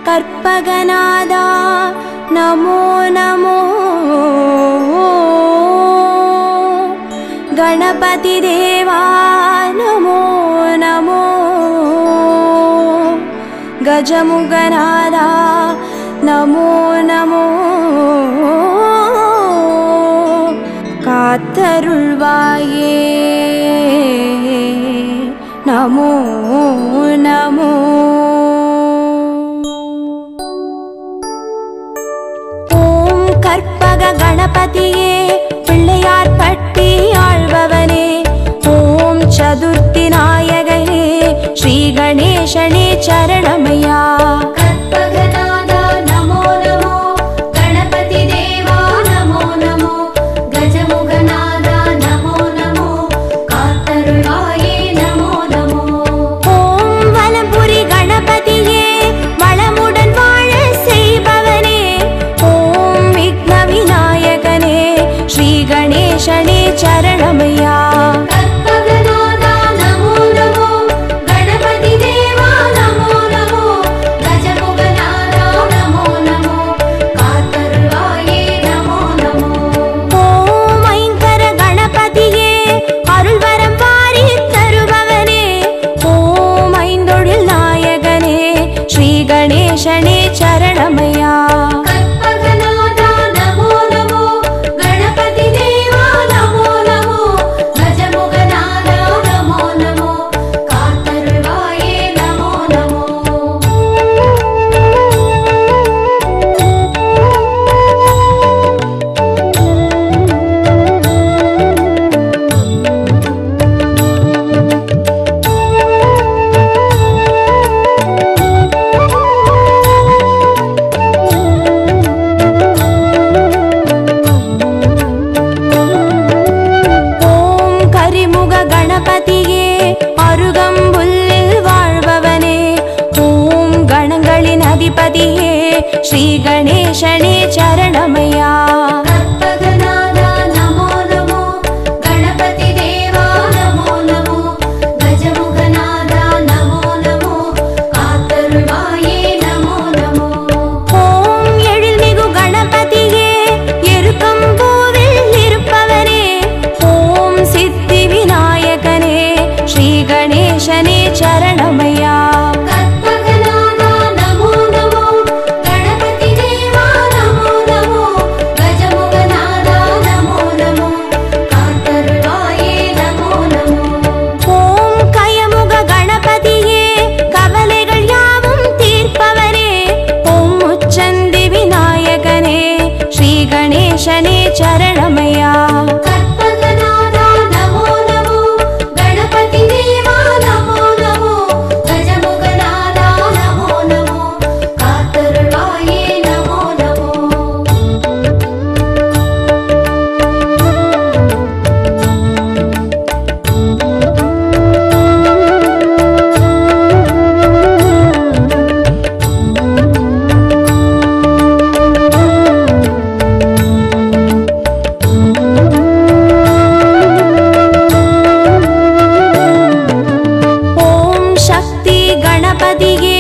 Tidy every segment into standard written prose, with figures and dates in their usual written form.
கற்பகநாதா நமோ நமோ गणपति देवा नमो नमो गजमुगनादा नमो नमो कात्तरुள்வாயே नमो नमो ओम कर्पग गणपतिये पिள்ளையார் பட்டி ஆழ்பவனே ஓம் சதுர்த்தி நாயகனே ஸ்ரீ கணேசனே சரணமையா கற்பகநாதா நமோ நமோ கணபதி தேவா நமோ நமோ கஜமுகநாதா நமோ நமோ காத்தருள்வாயே நமோ நமோ ஓம் வலம்புரி கணபதியே வளமுடன் வாழ செய்பவனே ஓம் விக்ன விநாயகனே ஸ்ரீ கணேசனே சரணமையா கற்பகநாதா நமோ நமோ கணபதி தேவா நமோ நமோ கஜமுகநாதா நமோ நமோ காத்தருள்வாயே நமோ நமோ ஓம் ஐங்கர கணபதியே அருள்வரம் வாரி தருபவனே ஓம் ஐந்தொழில் நாயகனே ஸ்ரீ கணேசனே சரணமையா கற்பகநாதா நமோ நமோ கணபதி தேவா நமோ நமோ கஜமுகநாதா நமோ நமோ காத்தருள்வாயே நமோ நமோ ஓம் கரிமுக கணபதியே அருகம்புல்லில் வாழ்பவனே ஓம் கணங்களின் அதிபதியே ஸ்ரீ கணேசனே சரணமையா கற்பகநாதா நமோ நமோ கணபதி தேவா நமோ நமோ கஜமுகநாதா நமோ நமோ காத்தருள்வாயே நமோ நமோ ஓம் எழில்மிகு கணபதியே எருக்கம்பூவில் இருப்பவனே ஓம் சித்தி விநாயகனே ஸ்ரீ கணேசனே சரணமையா கற்பகநாதா நமோ நமோ கணபதி தேவா நமோ நமோ கஜமுகநாதா நமோ நமோ காத்தருள்வாயே நமோ நமோ ஓம் கயமுக கணபதியே கவலைகள் யாவும் தீர்ப்பவரே ஓம் முச்சந்தி விநாயகனே ஸ்ரீ கணேசனே சரணமையா கற்பகநாதா நமோ நமோ கணபதி தேவா நமோ நமோ கஜமுகநாதா நமோ நமோ காத்தருள்வாயே நமோ நமோ ஓம் சக்தி கணபதியே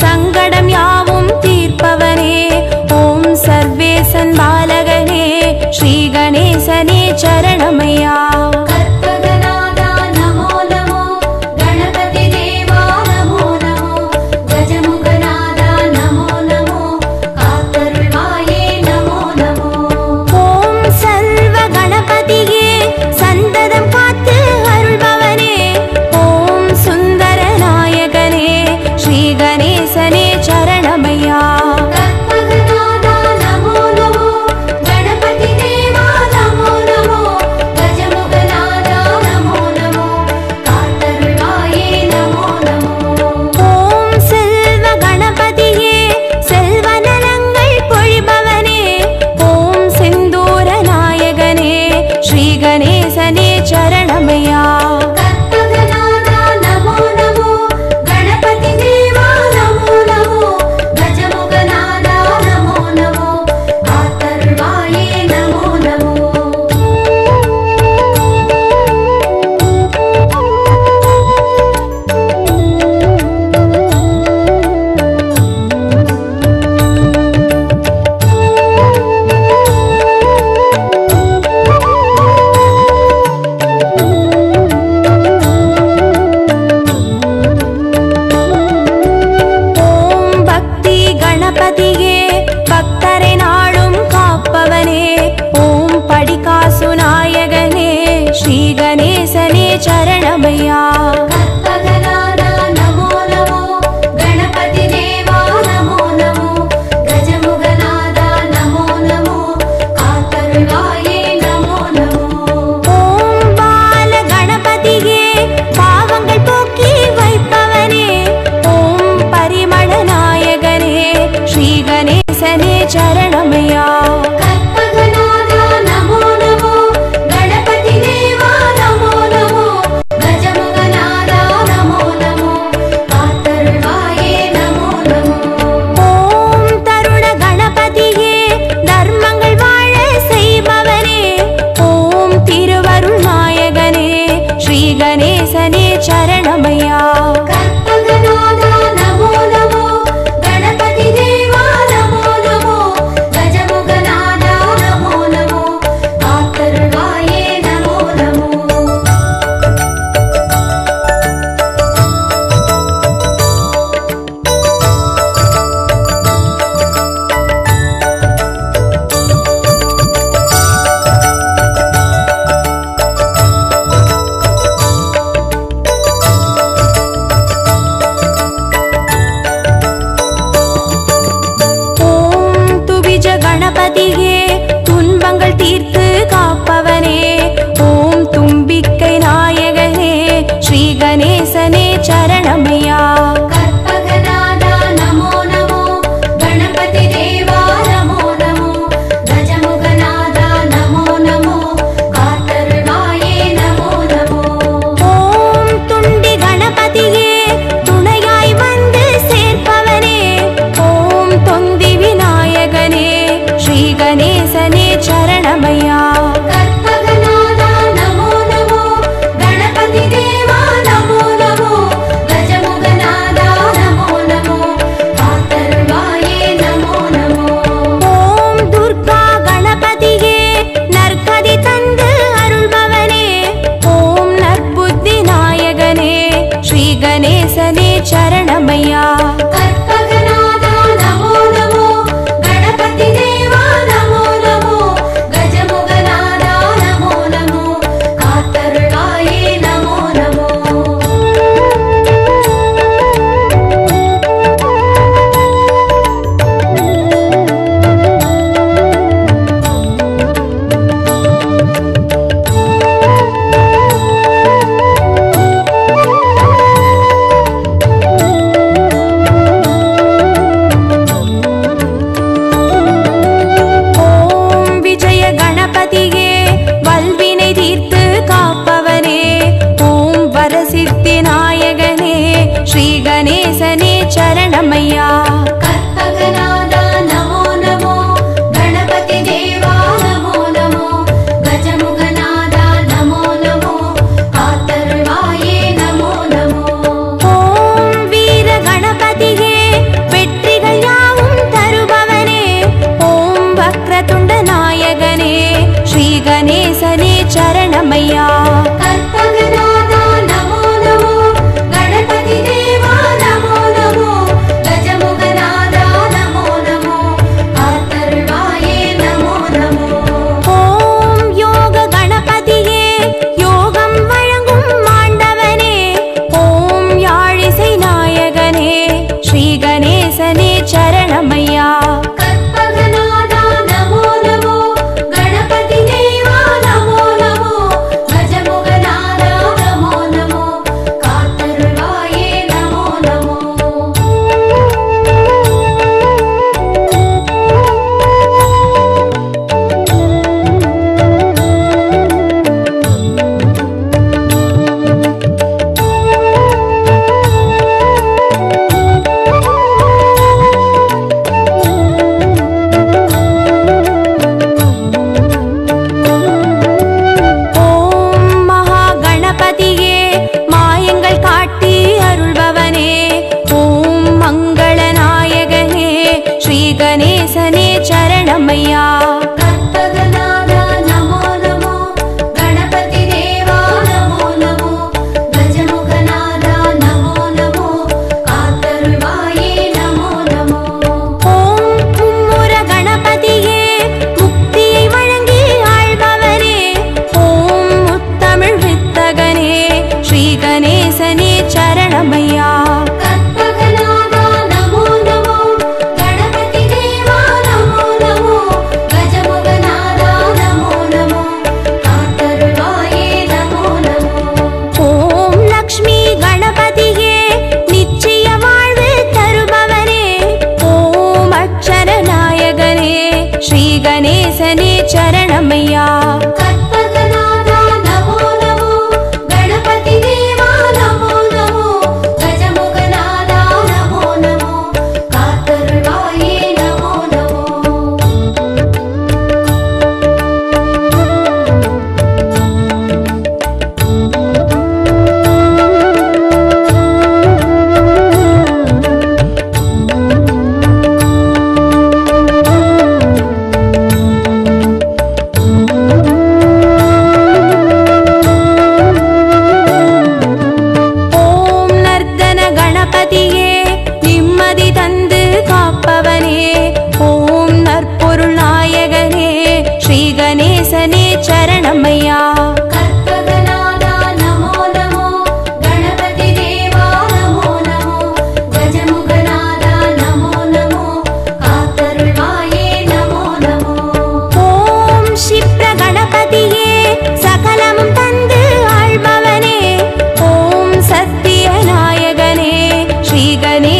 சங்கடம் யாவும் தீர்ப்பவனே ஓம் சர்வேசன் பாலகனே ஸ்ரீ கணேசனே சரணமையா கற்பகநாதா நமோ நமோ கணபதி தேவா நமோ நமோ கஜமுகநாதா நமோ நமோ காத்தருள்வாயே நமோ நமோ ஓம் சர்வ கணபதியே சந்ததம் காத்து அருள்பவனே ஓம் சுந்தர நாயகனே ஸ்ரீ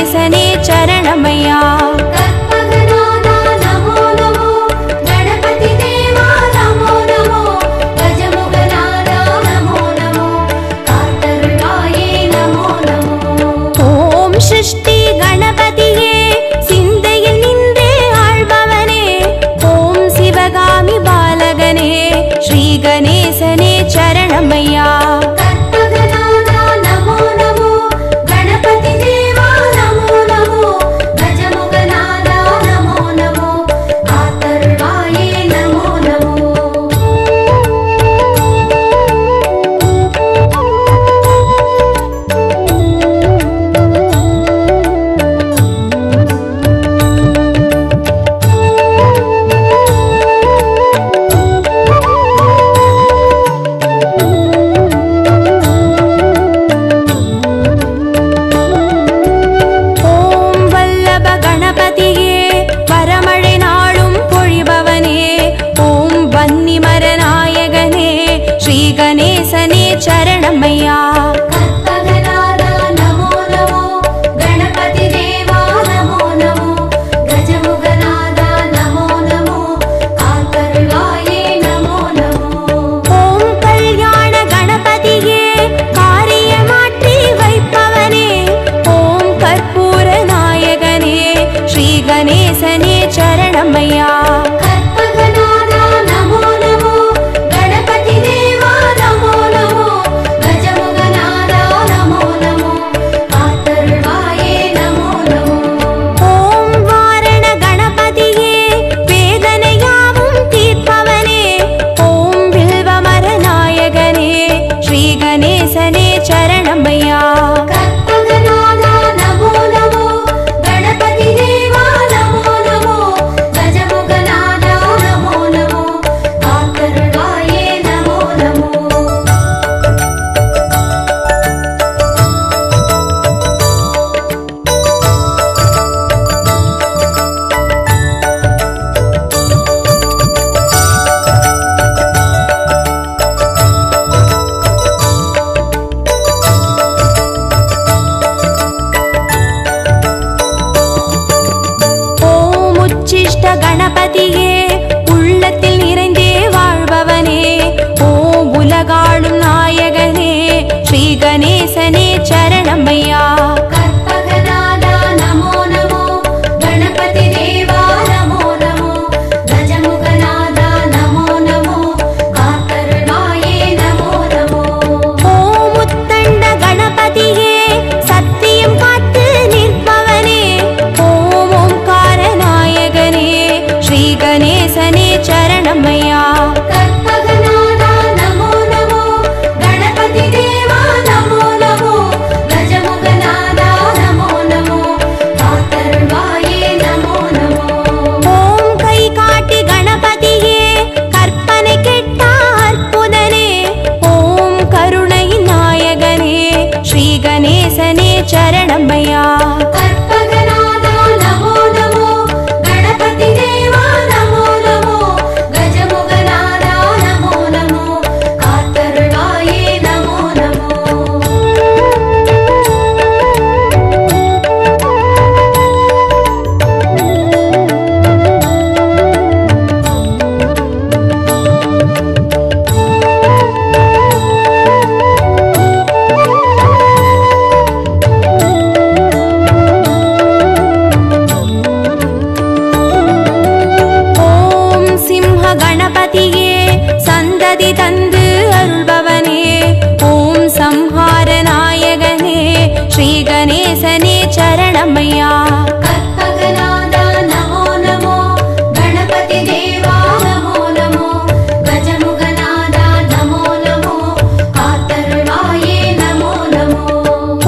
கணேசனே சரணமையா. கற்பகநாதா நமோ நமோ, கணபதி தேவா நமோ நமோ, கஜமுகநாதா நமோ நமோ, காத்தருள்வாயே நமோ நமோ. ஓம் சிருஷ்டி கணபதியே சிந்தையில் நின்றே ஆழ்பவனே, ஓம் சிவகாமி பாலகனே ஸ்ரீ கணேசனே சரணமையா. கற்பகநாதா நமோ நமோ, கணபதி தேவா நமோ நமோ, கஜமுகநாதா நமோ நமோ, காத்தருள்வாயே நமோ நமோ. ஓம் வல்லப கணபதியே வரமழை நாளும் பொழிபவனே, ஓம் வன்னிமர நாயகனே ஸ்ரீ கணேசனே சரணமையா. கற்பகநாதா நமோ நமோ, கணபதி தேவா நமோ நமோ, கஜமுகநாதா நமோ நமோ, காத்தருள்வாயே நமோ நமோ. ஓம் கல்யாண கணபதியே காரியமாற்றி வைப்பவனே, ஓம் கற்பூர நாயகனே ஸ்ரீ கணேசனே சரணமையா. கற்பகநாதா நமோ நமோ, கணபதி தேவா நமோ நமோ, கஜமுகநாதா நமோ நமோ, காத்தருள்வாயே நமோ நமோ. ஓம் வாரண கணபதியே வேதனையாவும் தீர்ப்பவனே, ஓம் வில்வமர நாயகனே ஸ்ரீ கணேசனே சரணமையா. கற்பகநாதா நமோ நமோ, கணபதி தேவா நமோ நமோ, கஜமுகநாதா நமோ நமோ, காத்தருள்வாயே நமோ நமோ. ஓம் உச்சிஷ்ட கணபதியே உள்ளத்தில் நிறைந்தே வாழ்பவனே, ஓம் உலகாளும் நாயகனே ஸ்ரீ கணேசனே சரணமையா. கற்பகநாதா நமோ நமோ, கணபதி தேவா நமோ நமோ, கஜமுகநாதா நமோ நமோ, காத்தருள்வாயே நமோ நமோ. ஓம் உத்தண்ட கணபதியே சத்தியம் காத்து நிற்பவனே, ஓம் ஓம்கார நாயகனே ஸ்ரீ கணேசனே சரணமையா. கற்பகநாதா நமோ நமோ, கணபதி தேவா நமோ நமோ, கஜமுகநாதா நமோ நமோ, காத்தருள்வாயே நமோ நமோ. ஓம் கை காட்டி கணபதியே கற்பனை கெட்ட அற்புதனே, ஓம் கருணை நாயகனே ஸ்ரீ கணேசனே சரணமையா. கற்பகநாதா நமோ நமோ, கணபதி தேவா நமோ நமோ, கஜமுகநாதா நமோ நமோ, காத்தருள்வாயே நமோ நமோ. ஓம் சிம்ஹ கணபதியே சந்ததி தந்து அருள்பவனே, ஓம் சம்ஹார நாயகனே ஸ்ரீ கணேசனே சரணமையா. கற்பகநாதா நமோ நமோ, கணபதி தேவா நமோ நமோ, கஜமுகநாதா நமோ நமோ, காத்தருள்வாயே நமோ நமோ.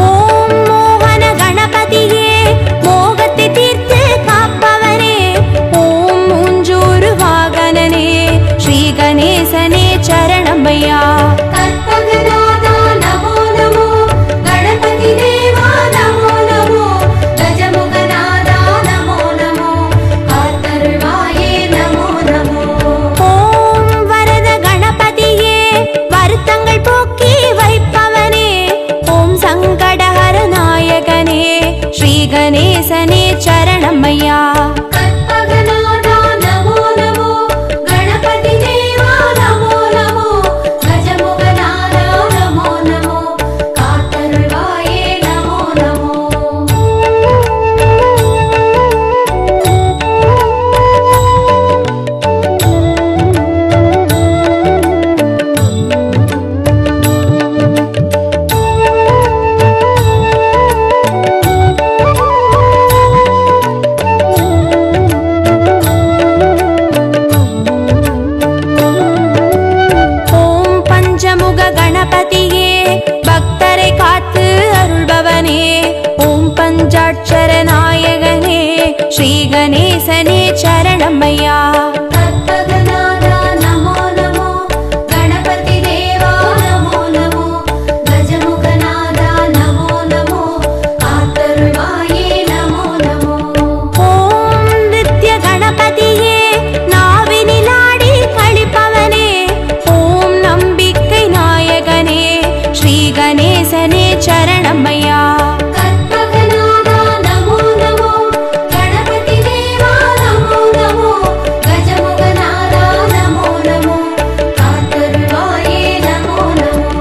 ஓம் மோகன கணபதியே மோகத்தை தீர்த்து காப்பவனே, ஓம் மூஞ்சூறு வாகனனே ஸ்ரீ கணேசனே சரணமையா. கற்பகநாதா நமோ நமோ, கணபதி தேவா நமோ நமோ, கஜமுகநாதா கணேசனே சரணமையா. கற்பகநாதா நமோ நமோ, கணபதி தேவா நமோ நமோ, கஜமுகநாதா நமோ நமோ, காத்தருள்வாயே நமோ நமோ. கணபதியே பக்தரை காத்து அருள்பவனே, ஓம் பஞ்சாட்சர நாயகனே ஸ்ரீ கணேசனே சரணமையா. கற்பகநாதா நமோ நமோ, கணபதி தேவா நமோ நமோ, கஜமுகநாதா நமோ நமோ, காத்தருள்வாயே நமோ நமோ. ஓம் நித்ய கணபதியே நாவினிலாடி கழிப்பவனே, ஓம் நம்பிக்கை நாயகனே ஸ்ரீ கணேசனே சரணமையா. கற்பகநாதா நமோ நமோ, கணபதி தேவா நமோ நமோ, கஜமுகநாதா நமோ நமோ, காத்தருள்வாயே நமோ நமோ.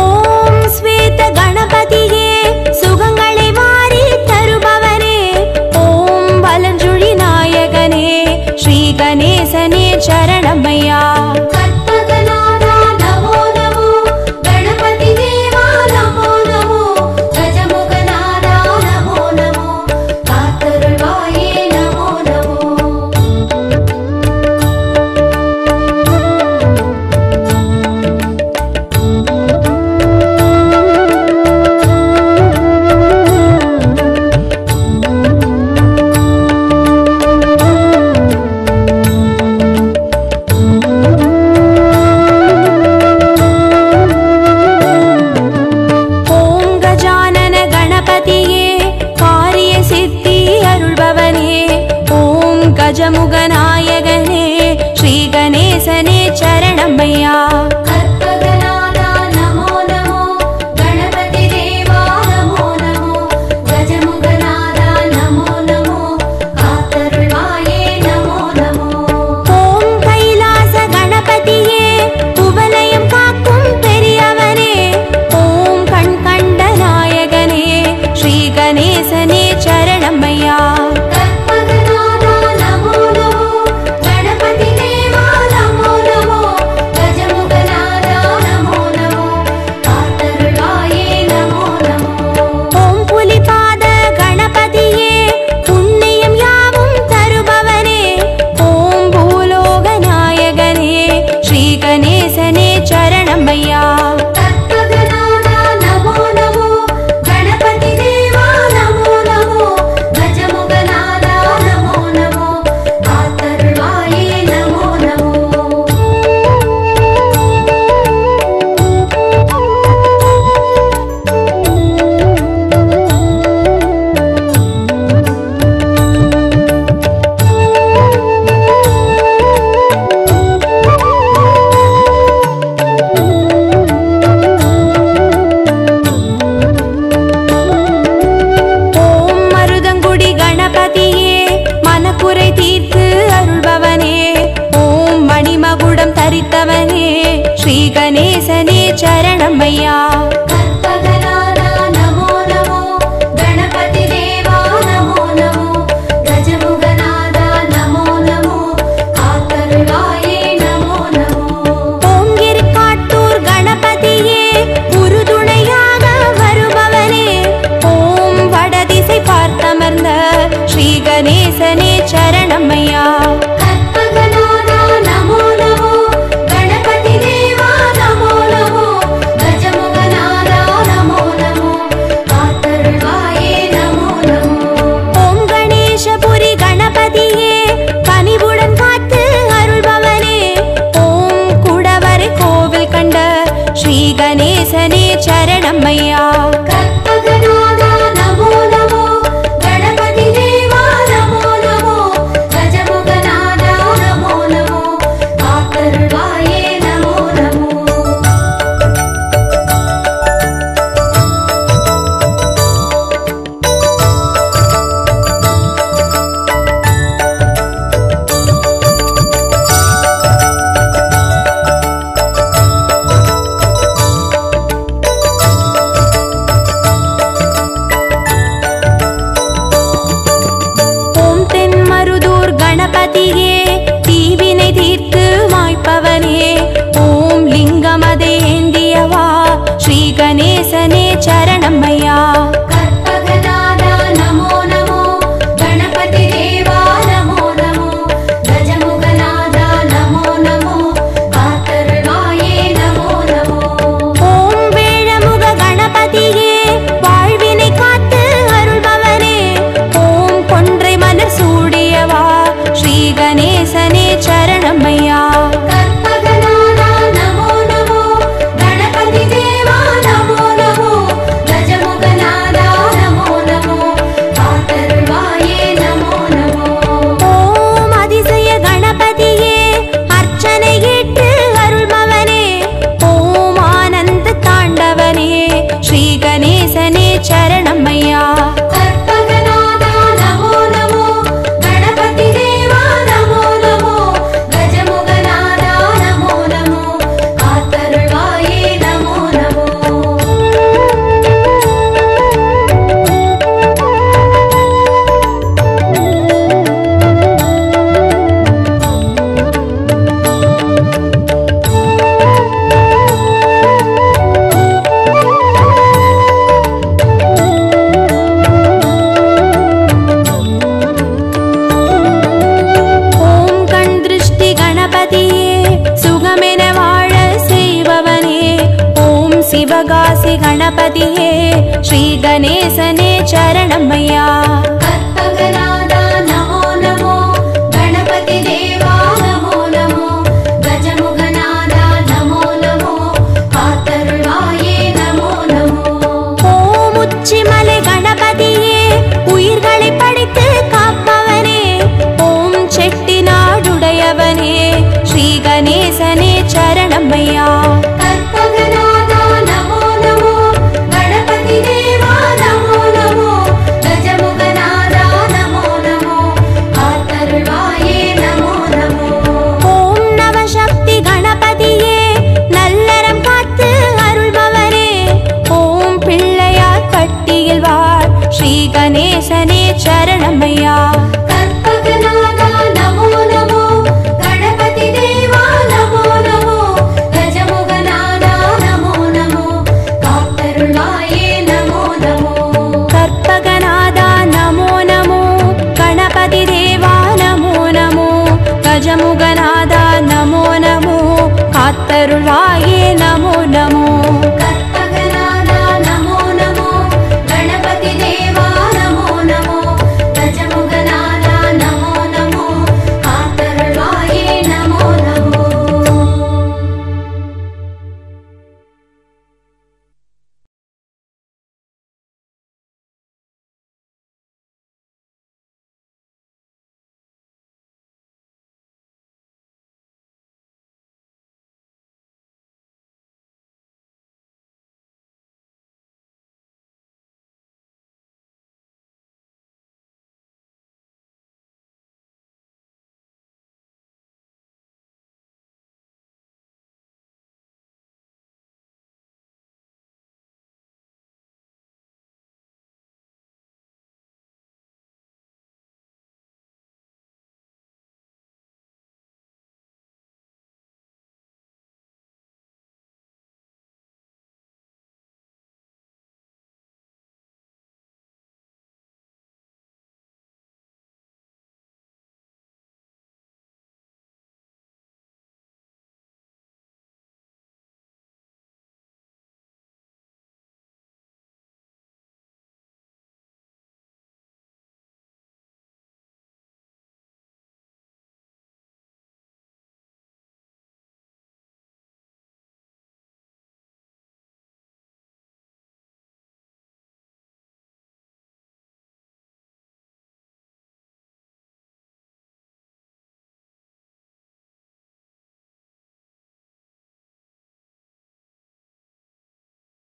ஓம் ஸ்வேத கணபதியே சுகங்களை வாரி தருபவனே, ஓம் வலஞ்சுழி நாயகனே ஸ்ரீ கணேசனே சரணமையா. கற்பகநாதா நமோ நமோ, கணபதி தேவா நமோ நமோ, கஜமுகநாதா நமோ நமோ, காத்தருள்வாயே நமோ நமோ. ஓம் கஜானன கணபதியே காரிய சித்தி அருள்பவனே, ஓம் கஜமுக நாயகனே ஸ்ரீ கணேசனே சரணமையா. கற்பகநாதா நமோ நமோ, கணபதி தேவா நமோ நமோ, கஜமுகநாதா நமோ நமோ, காத்தருள்வாயே நமோ நமோ. ஓம் கைலாச கணபதியே குவலயம் காக்கும் பெரியவனே, ஓம் கண் கண்ட நாயகனே ஸ்ரீ கணேசனே சரணமையா. கற்பகநாதா நமோ நமோ, गणपतिये श्री गणेशने चरणमय्या கற்பகநாதா நமோ நமோ கணபதி தேவா நமோ நமோ கஜமுகநாதா நமோ நமோ காத்தருள்வாயே நமோ நமோ ஓம் உச்சிமலை கணபதியே உயிர்களை படைத்து காப்பவனே ஓம் செட்டிநாடுடையவனே ஸ்ரீ கணேசனே சரணமய்யா கற்பகநாதா நமோ நமோ கணபதி தேவா நமோ நமோ கஜமுகநாதா நமோ நமோ காத்தருள்வாயே நமோ நமோ ஓம் நவசக்தி கணபதியே நல்லறம் காத்து அருள்பவரே ஓம் பிள்ளையார் பட்டியில் வாழ் ஸ்ரீ கணேசனே சரணமய்யா